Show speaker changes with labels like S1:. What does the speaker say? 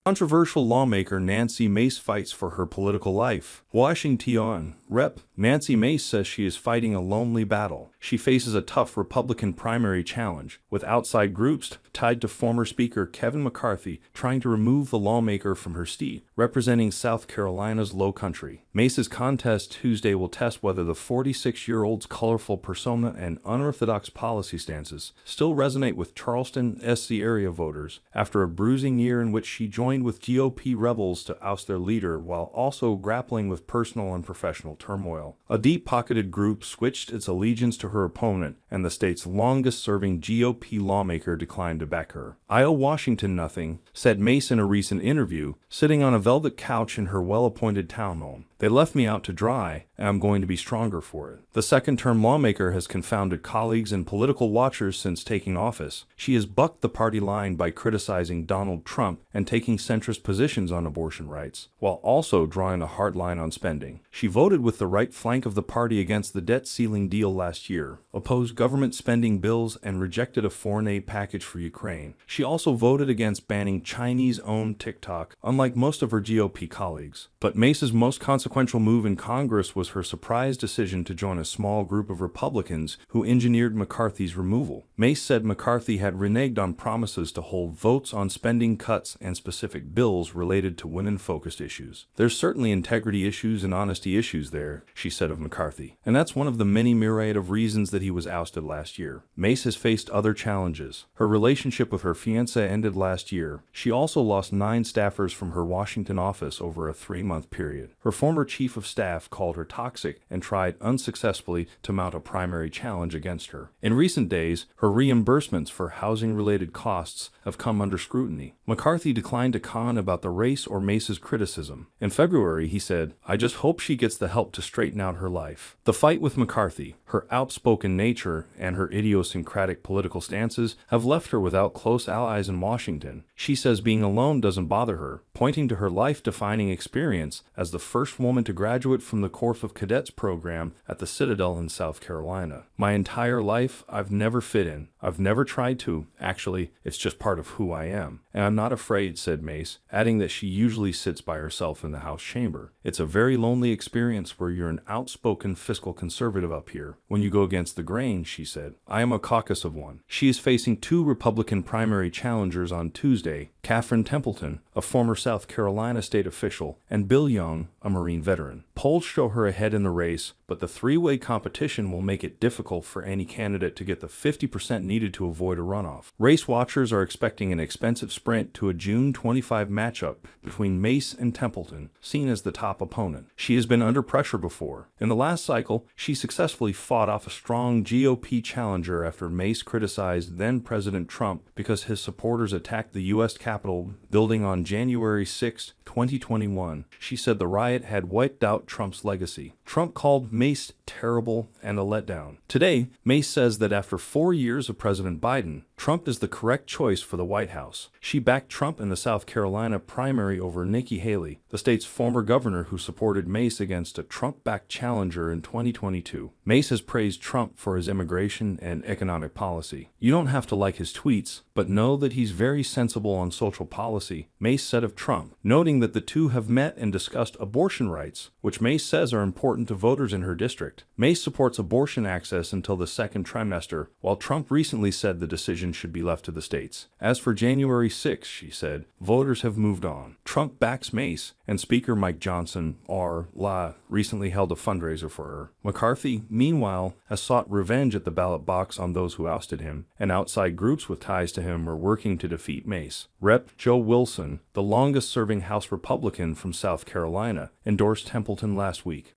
S1: Controversial lawmaker Nancy Mace fights for her political life. Washington Rep. Nancy Mace says she is fighting a lonely battle. She faces a tough Republican primary challenge, with outside groups tied to former Speaker Kevin McCarthy trying to remove the lawmaker from her seat, representing South Carolina's Low Country. Mace's contest Tuesday will test whether the 46-year-old's colorful persona and unorthodox policy stances still resonate with Charleston, SC area voters after a bruising year in which she joined with GOP rebels to oust their leader while also grappling with personal and professional turmoil. A deep-pocketed group switched its allegiance to her opponent, and the state's longest-serving GOP lawmaker declined to back her. "I owe Washington nothing," said Mace in a recent interview, sitting on a velvet couch in her well-appointed townhome. "They left me out to dry, and I'm going to be stronger for it." The second-term lawmaker has confounded colleagues and political watchers since taking office. She has bucked the party line by criticizing Donald Trump and taking centrist positions on abortion rights, while also drawing a hard line on spending. She voted with the right flank of the party against the debt ceiling deal last year, opposed government spending bills, and rejected a foreign aid package for Ukraine. She also voted against banning Chinese-owned TikTok, unlike most of her GOP colleagues. But Mace's most consequential move in Congress was her surprise decision to join a small group of Republicans who engineered McCarthy's removal. Mace said McCarthy had reneged on promises to hold votes on spending cuts and specific bills related to women-focused issues. "There's certainly integrity issues and honesty issues there," she said of McCarthy, and that's one of the many myriad of reasons that he was ousted last year. Mace has faced other challenges. Her relationship with her fiancé ended last year. She also lost 9 staffers from her Washington office over a 3-month period. Her former chief of staff called her toxic and tried unsuccessfully to mount a primary challenge against her. In recent days, her reimbursements for housing-related costs have come under scrutiny. McCarthy declined to comment about the race or Mace's criticism. In February, he said, "I just hope she gets the help to straighten out her life." The fight with McCarthy, her outspoken nature, and her idiosyncratic political stances have left her without close allies in Washington. She says being alone doesn't bother her, pointing to her life-defining experience as the first woman to graduate from the Corps of Cadets program at the Citadel in South Carolina. "My entire life, I've never fit in. I've never tried to. Actually, it's just part of who I am. And I'm not afraid," said Mace, adding that she usually sits by herself in the House chamber. "It's a very lonely experience where you're an outspoken fiscal conservative up here. When you go against the grain," she said. "I am a caucus of one." She is facing 2 Republican primary challengers on Tuesday, Catherine Templeton, a former South Carolina state official, and Bill Young, a Marine veteran. Polls show her ahead in the race, but the 3-way competition will make it difficult for any candidate to get the 50% needed to avoid a runoff. Race watchers are expecting an expensive sprint to a June 25 matchup between Mace and Templeton, seen as the top opponent. She has been under pressure before. In the last cycle, she successfully fought off a strong GOP challenger after Mace criticized then-President Trump because his supporters attacked the U.S. Capitol building on January 6, 2021. She said the riot had wiped out Trump's legacy. Trump called Mace terrible and a letdown. Today, Mace says that after 4 years of President Biden, Trump is the correct choice for the White House. She backed Trump in the South Carolina primary over Nikki Haley, the state's former governor who supported Mace against a Trump-backed challenger in 2022. Mace has praised Trump for his immigration and economic policy. "You don't have to like his tweets, but know that he's very sensible on social policy," Mace said of Trump, noting that the two have met and discussed abortion rights, which Mace says are important to voters in her district. Mace supports abortion access until the 2nd trimester, while Trump recently said the decision should be left to the states. As for January 6, she said, voters have moved on. Trump backs Mace, and Speaker Mike Johnson, recently held a fundraiser for her. McCarthy, meanwhile, has sought revenge at the ballot box on those who ousted him, and outside groups with ties to him are working to defeat Mace. Rep. Joe Wilson, the longest-serving House Republican from South Carolina, endorsed Templeton last week.